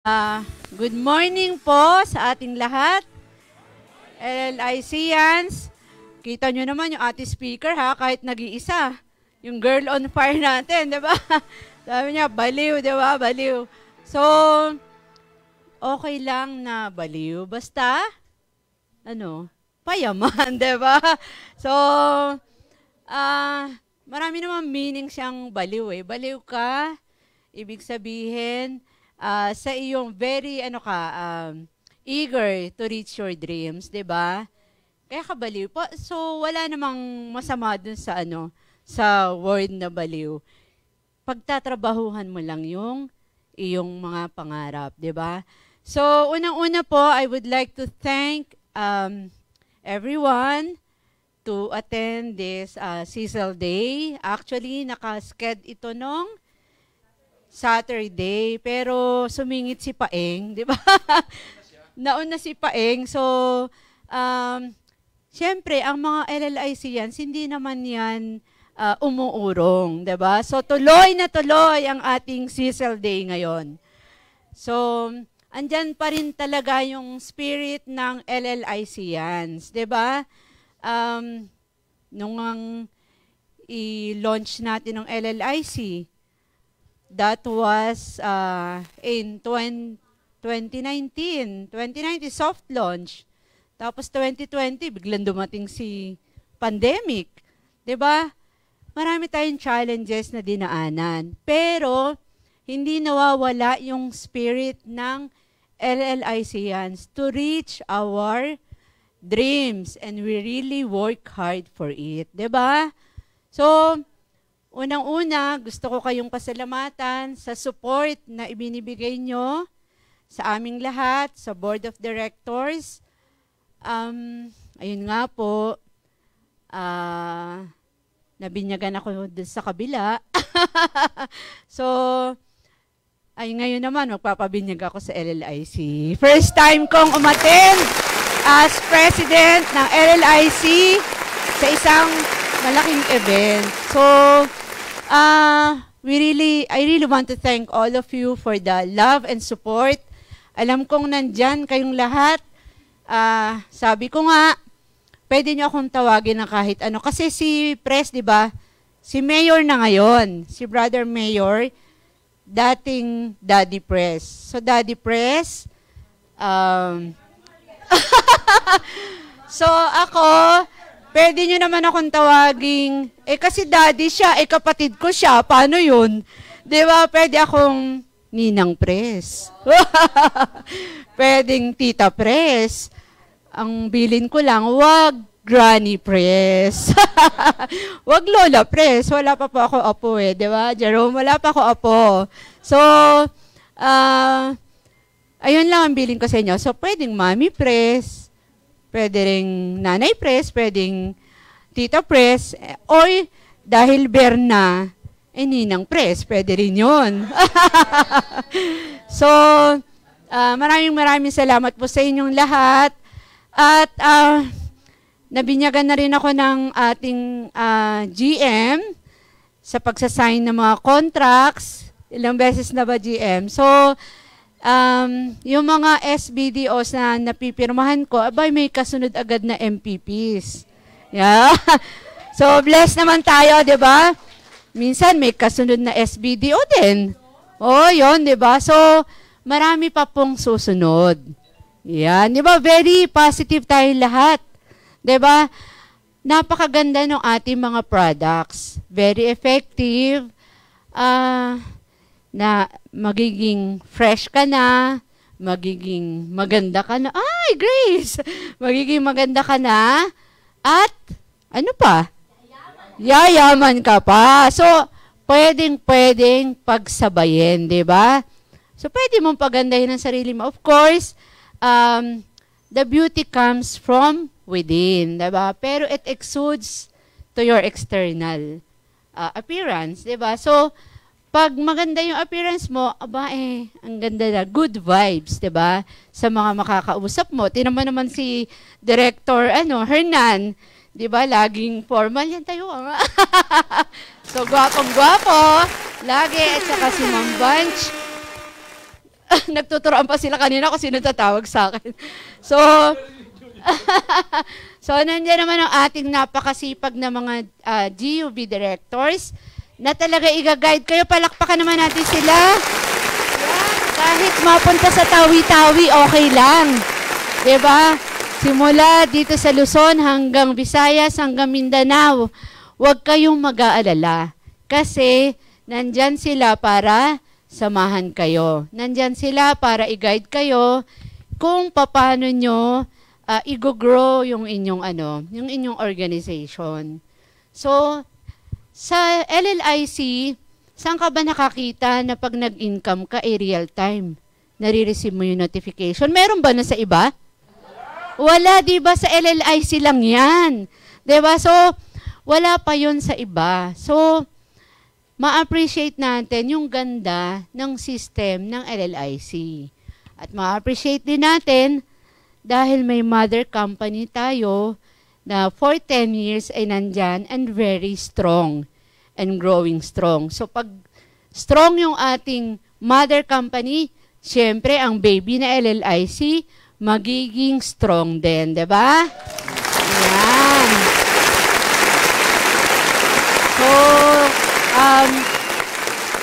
Good morning po sa ating lahat. LLICians, kita nyo naman yung ating speaker ha, kahit nag-iisa. Yung girl on fire natin, di ba? Sabi niya, baliw, di ba? Baliw. So, okay lang na baliw. Basta, payaman, di ba? So, marami naman meaning siyang baliw eh. Baliw ka, ibig sabihin, sa iyong very, eager to reach your dreams, di ba? Kaya ka baliw po. So, wala namang masama dun sa, sa word na baliw. Pagtatrabahuhan mo lang yung iyong mga pangarap, di ba? So, unang-una po, I would like to thank everyone to attend this Cecil Day. Actually, nakasked ito nung Saturday, pero sumingit si Paeng, di ba? Nauna si Paeng. So, siyempre, ang mga LLICians, hindi naman yan umuurong, di ba? So, tuloy na tuloy ang ating Cecil Day ngayon. So, andyan pa rin talaga yung spirit ng LLICians, di ba? Nung i-launch natin ng LLIC, that was in 2019. 2019, soft launch. Tapos 2020, biglang dumating si pandemic. 'Di ba? Marami tayong challenges na dinaanan. Pero, hindi nawawala yung spirit ng LLICians to reach our dreams. And we really work hard for it. 'Di ba? So, unang-una, gusto ko kayong pasalamatan sa support na ibinibigay nyo sa aming lahat, sa Board of Directors. Ayun nga po, nabinyagan ako dun sa kabila. So, ay ngayon naman, magpapabinyag ako sa LLIC. First time kong umattend as President ng LLIC sa isang malaking event. So, I really want to thank all of you for the love and support. Alam kong nandyan kayong lahat. Sabi ko nga, pwede nyo akong tawagin na kahit ano. Kasi si Pres, di ba? Si Mayor na ngayon. Si Brother Mayor, dating Daddy Pres. So, Daddy Pres, so, ako, pwede nyo naman akong tawaging, kasi daddy siya, kapatid ko siya, paano yun? Di ba? Pwede akong Ninang Pres. Pwedeng Tita Pres. Ang bilin ko lang, wag Granny Pres. Wag Lola Pres. Wala pa po ako apo eh. Di ba? Jerome, wala pa ako apo. So, ayun lang ang bilin ko sa inyo. So, pwedeng Mami Pres. Pwede rin Nanay Pres, pwedeng Tita Pres, o dahil Berna, Ninang Pres, pwede rin yun. So, maraming salamat po sa inyong lahat. At nabinyagan na rin ako ng ating GM sa pagsasign ng mga contracts. Ilang beses na ba GM? So, yung mga SBDOs na napipirmahan ko, may kasunod agad na MPPs. Yeah. So, blessed naman tayo, di ba? Minsan, may kasunod na SBDO din. Yun, di ba? So, marami pa pong susunod. Yan, di ba? Very positive tayo lahat. Di ba? Napakaganda ng ating mga products. Very effective. Na magiging fresh ka na, magiging maganda ka na. Ay, Grace! Magiging maganda ka na, at ano pa? Yayaman ka pa. So, pwedeng pagsabayin, di ba? So, pwede mong pagandahin ang sarili mo. Of course, the beauty comes from within, di ba? Pero it exudes to your external appearance, di ba? So, pag maganda yung appearance mo, ang ganda na, good vibes, 'di ba? Sa mga makakausap mo. Tingnan mo naman si Director Hernan, 'di ba? Laging formal yan tayo. So gwapong-gwapo, lagi, at saka si Ma'am Bunch. nagtuturoan pa sila kanina kung sino tatawag sa akin. So, so nandiyan naman ang ating napakasipag na mga GUV directors na talaga i-guide kayo. Palakpakan naman natin sila. Yan, kahit mapunta sa Tawi-Tawi, okay lang. Diba? Simula dito sa Luzon hanggang Visayas, hanggang Mindanao, huwag kayong mag-aalala. Kasi nandyan sila para samahan kayo. Nandyan sila para i-guide kayo kung paano nyo i-grow yung inyong yung inyong organization. So, sa LLIC, saan ka ba nakakita na pag nag-income ka real time? Nare-receive mo yung notification. Meron ba na sa iba? Wala, di ba? Sa LLIC lang yan. Di ba? So, wala pa yun sa iba. So, ma-appreciate natin yung ganda ng system ng LLIC. At ma-appreciate din natin dahil may mother company tayo na for 10 years ay nandyan and very strong and growing strong. So pag strong yung ating mother company, syempre ang baby na LLIC magiging strong din, 'di ba? Yan. So,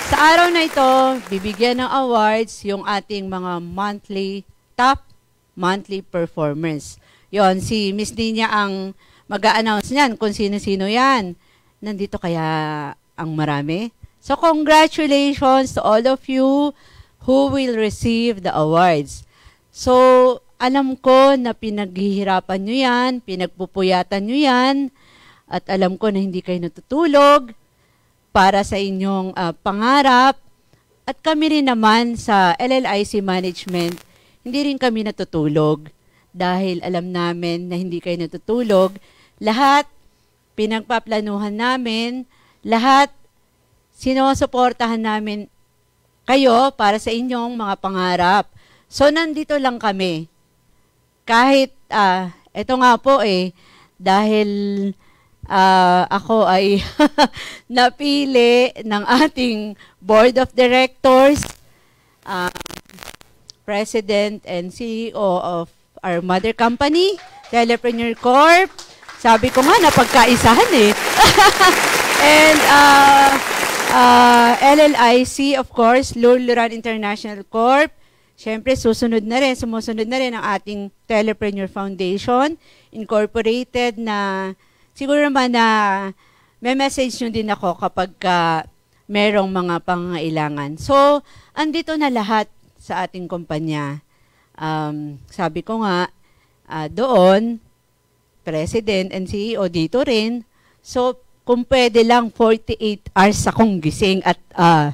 sa araw na ito, bibigyan ng awards yung ating mga top monthly performers. Yon, si Miss Nina ang mag-a-announce niyan kung sino-sino yan. Nandito kaya ang marami? So, congratulations to all of you who will receive the awards. So, alam ko na pinaghihirapan nyo yan, pinagpupuyatan nyo yan, at alam ko na hindi kayo natutulog para sa inyong pangarap. At kami rin naman sa LLIC Management, hindi rin kami natutulog dahil alam namin na hindi kayo natutulog. Lahat pinagpaplanuhan namin, lahat sinusuportahan namin kayo para sa inyong mga pangarap. So, nandito lang kami. Kahit, ito nga po dahil ako ay napili ng ating Board of Directors, President and CEO of our mother company, Telepreneur Corp. Sabi ko nga, napagkaisahan And LLIC, of course, Luluran International Corp. Siyempre, sumusunod na rin ang ating Telepreneur Foundation, Incorporated na siguro naman na may message nyo din ako kapag merong mga pangangailangan. So, andito na lahat sa ating kumpanya. Sabi ko nga, doon, President and CEO dito rin. So, kung pwede lang, 48 hours akong gising at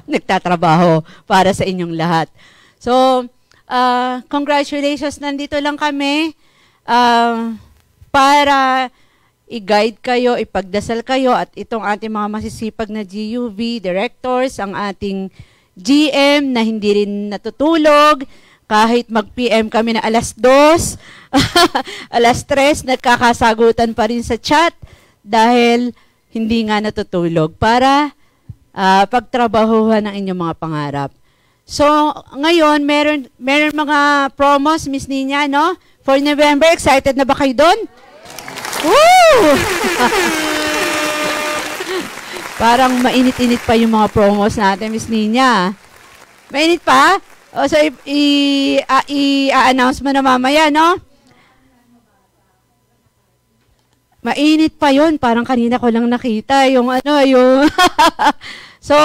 nagtatrabaho para sa inyong lahat. So, congratulations, nandito lang kami para i-guide kayo, ipagdasal kayo, at itong ating mga masisipag na GUV directors, ang ating GM na hindi rin natutulog, kahit mag-PM kami na alas 2, alas 3, nagkakasagutan pa rin sa chat dahil hindi nga natutulog para pagtrabahuhan ng inyong mga pangarap. So, ngayon, meron mga promos, Miss Nina, no? For November, excited na ba kayo doon? Woo! Parang mainit-init pa yung mga promos natin, Miss Nina. Mainit pa? O, so, i-announce mo na mamaya, no? Mainit pa yon, parang kanina ko lang nakita yung So,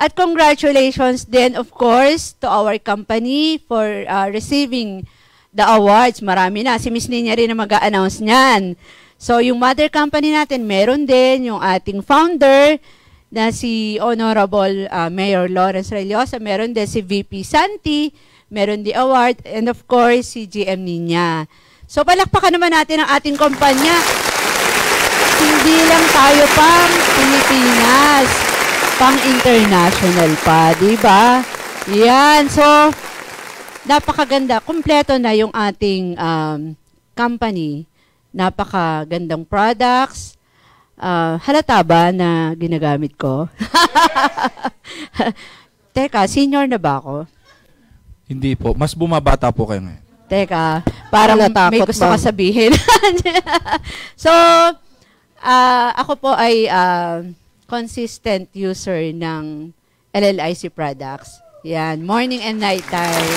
at congratulations then, of course, to our company for receiving the awards. Marami na. Si Miss Nina rin na mag-a-announce niyan. So, yung mother company natin, meron din yung ating founder na si Honorable Mayor Lawrence Reliosa. Meron din si VP Santi. Meron di award. And of course, si GM Nina. So, palakpakan naman natin ang ating kumpanya. Hindi lang tayo pang Pilipinas, pang international pa, di ba? Yan. So, napakaganda. Kompleto na yung ating company. Napakagandang products. Halata ba na ginagamit ko? Teka, senior na ba ako? Hindi po. Mas bumabata po kayo ngayon. Teka, parang Natakot, may gusto ka ma'am. sabihin. So, ako po ay consistent user ng LLIC products. Yan, morning and night time.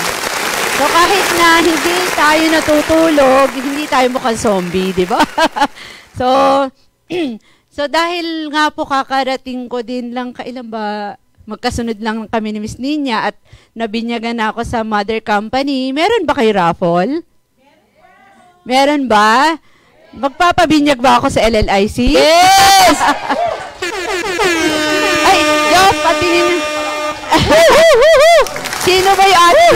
So, kahit na hindi tayo natutulog, hindi tayo mukhang zombie, di ba? So, so dahil nga po kakarating ko din lang, kailan ba, magkasunod lang kami ni Miss Nina at nabinyagan na ako sa mother company. Meron ba kay raffle? Meron ba? Magpapabinyag ba ako sa LLIC? Yes! Ay, Joff, patingin. Sino ba yung ating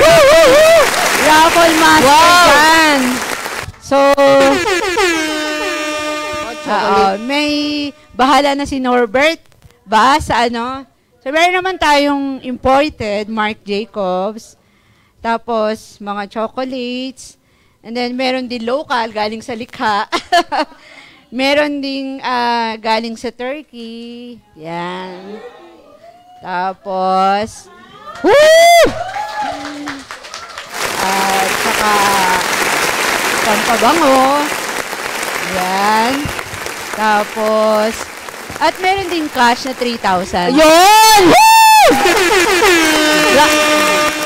raffle master dyan? So, may bahala na si Norbert ba sa ano? So, meron naman tayong imported, Marc Jacobs. Tapos, mga chocolates. And then, meron din local, galing sa likha. Meron ding galing sa Turkey. Yan. Tapos, woo! At saka, pampabango. Yan. Tapos, at meron din cash na 3,000. Yun!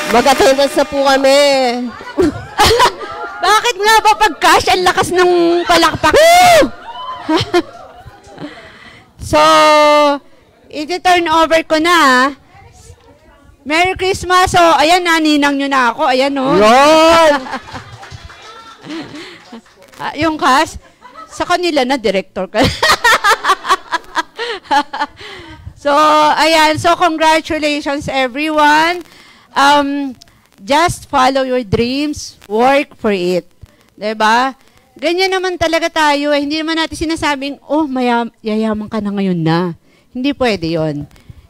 Mag-attendance na po kami. Bakit nga ba pag cash, ang lakas ng palakpak? So, iti-turn over ko na. Merry Christmas. So, ayan na, ninang nyo na ako. Ayan, no? Yun! Yung cash, sa kanila na, director ka. So, ayan. So, congratulations, everyone. Just follow your dreams. Work for it. Diba? Ganyan naman talaga tayo. Hindi naman natin sinasabing, oh, yayaman ka na ngayon na. Hindi pwede yon.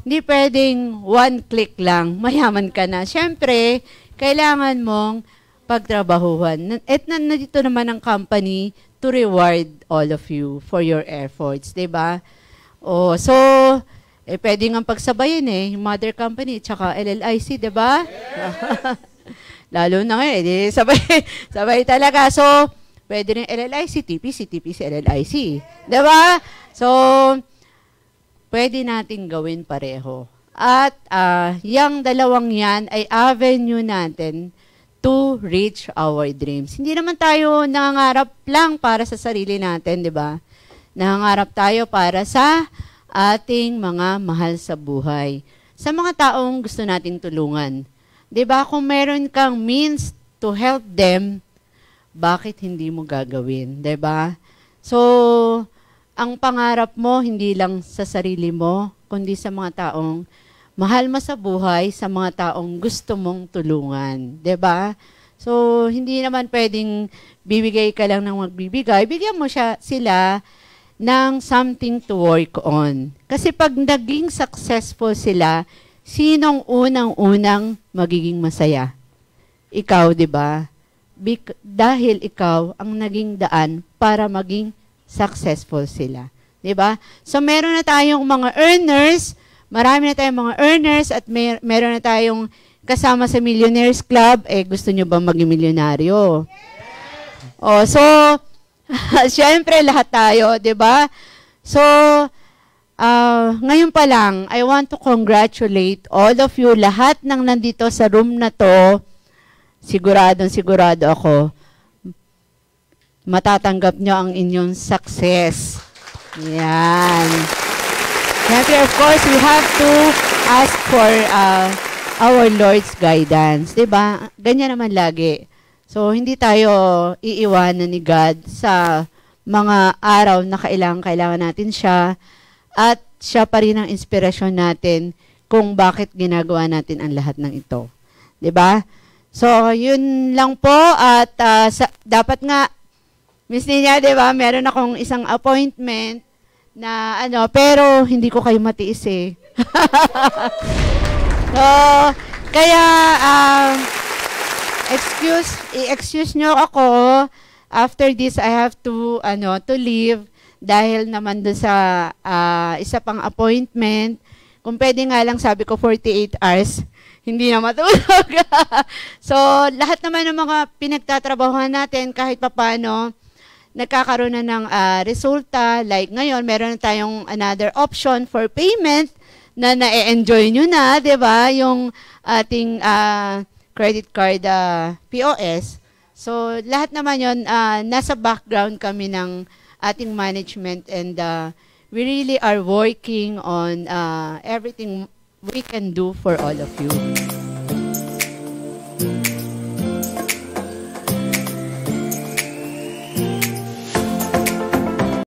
Hindi pwedeng one click lang, mayaman ka na. Siyempre, kailangan mong pagtrabahuhan. At nandito naman ang company to reward all of you for your efforts. Diba? Oh, so, pwede nga pagsabayin yung mother company tsaka LLIC, di ba? Lalo na ngayon, sabay talaga. So, pwede rin LLIC, TPC, LLIC. Di ba? So, pwede natin gawin pareho. At, yung dalawang yan ay avenue natin to reach our dreams. Hindi naman tayo nangangarap lang para sa sarili natin, di ba? Nangangarap tayo para sa ating mga mahal sa buhay. Sa mga taong gusto nating tulungan. 'Di ba? Kung meron kang means to help them, bakit hindi mo gagawin? 'Di ba? So, ang pangarap mo hindi lang sa sarili mo, kundi sa mga taong mahal mo sa buhay, sa mga taong gusto mong tulungan. 'Di ba? So, hindi naman pwedeng bibigay ka lang ng magbibigay. Bigyan mo sila ng something to work on. Kasi pag naging successful sila, sinong unang-unang magiging masaya? Ikaw, di ba? Dahil ikaw ang naging daan para maging successful sila. Di ba? So, meron na tayong mga earners, marami na tayong mga earners, at meron na tayong kasama sa Millionaires Club. Gusto nyo ba maging milyonaryo? Oh, so, siyempre, lahat tayo, di ba? So, ngayon pa lang, I want to congratulate all of you, lahat ng nandito sa room na to. Sigurado ako, matatanggap nyo ang inyong success. Yan. Siyempre, of course, we have to ask for our Lord's guidance. Di ba? Ganyan naman lagi. So, hindi tayo iiwanan ni God sa mga araw na kailangan natin siya, at siya pa rin ang inspirasyon natin kung bakit ginagawa natin ang lahat ng ito. 'Di ba? So, yun lang po, at dapat nga, Miss Nina, 'di ba, meron akong isang appointment na pero hindi ko kayo matiis So, kaya excuse nyo ako. After this, I have to leave dahil naman doon sa isa pang appointment. Kung pwede nga lang, sabi ko 48 hours. hindi na matulog. So, lahat naman ng mga pinagtatrabahuhan natin, kahit papano, nagkakaroon na ng resulta. Like ngayon, meron na tayong another option for payment na na-enjoy nyo na, di ba? Yung ating credit card POS. So, lahat naman yun, nasa background kami ng ating management and we really are working on everything we can do for all of you.